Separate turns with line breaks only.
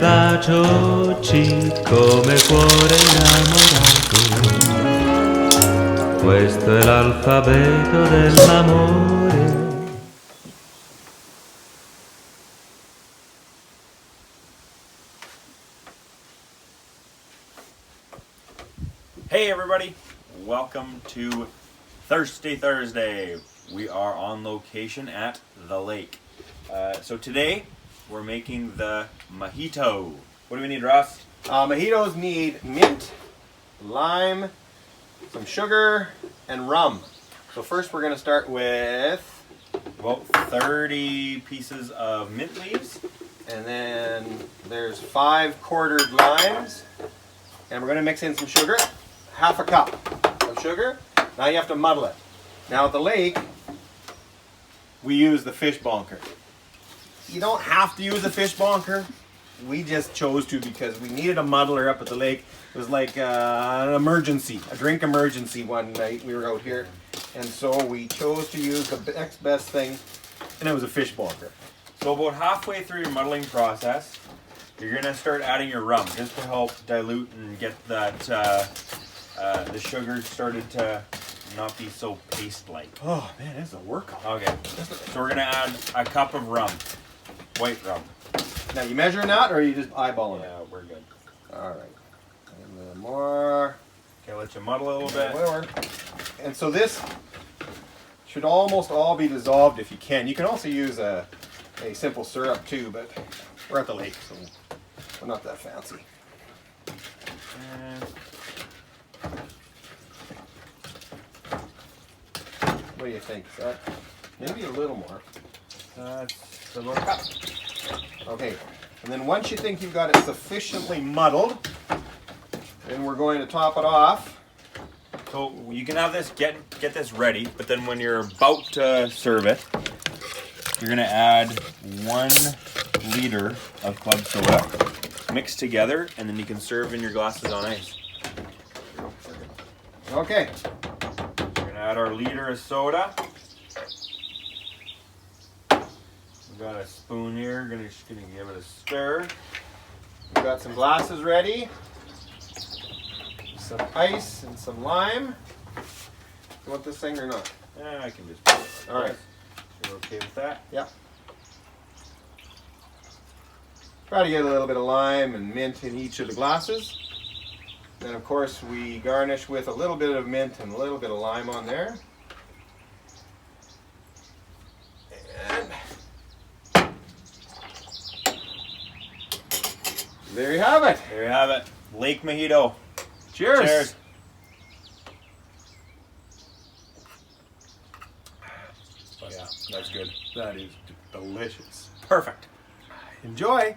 baci come cuore innamorato. Questo è l'alfabeto dell'amore.
Hey everybody, welcome to Thirsty Thursday. We are on location at the lake. So today we're making the mojito. What do we need, Ross?
Mojitos need mint, lime, some sugar, and rum. So first we're going to start with,
About 30 pieces of mint leaves.
and then there's 5 quartered limes, and we're going to mix in some sugar, half a cup of sugar. Now you have to muddle it. Now at the lake, we use the fish bonker. You don't have to use a fish bonker. We just chose to because we needed a muddler up at the lake. It was like an emergency, a drink emergency one night we were out here. And so we chose to use the next best thing, and it was a fish bonker.
So about halfway through your muddling process, you're going to start adding your rum just to help dilute and get that the sugar started to not be so paste-like.
Oh man, that's a workout.
Okay, so we're going to add a cup of rum, white rum.
Now you measuring that, or are you just eyeballing it?
Yeah, we're good.
All right. And then more.
Okay, let you muddle a little bit.
Whatever. And so this should almost all be dissolved if you can. You can also use a simple syrup too, but we're at the lake, so we're not that fancy. What do you think? Is that maybe a little more?
That's a little cup.
Okay. And then once you think you've got it sufficiently muddled, then we're going to top it off.
So you can have this, get this ready, but then when you're about to serve it, you're gonna add 1 liter of club soda mixed together, and then you can serve in your glasses on ice.
Okay.
We're gonna add our liter of soda. We've got a spoon here, just gonna give it a stir.
We've got some glasses ready. Some ice and some lime. You want this thing or not?
I can just put it like
All right.
this. You're okay with that?
Yeah. Try to get a little bit of lime and mint in each of the glasses. Then of course we garnish with a little bit of mint and a little bit of lime on there. And there you have it.
There you have it. Lake Mojito.
Cheers.
Cheers.
Oh yeah, that's good. That is delicious.
Perfect.
Enjoy.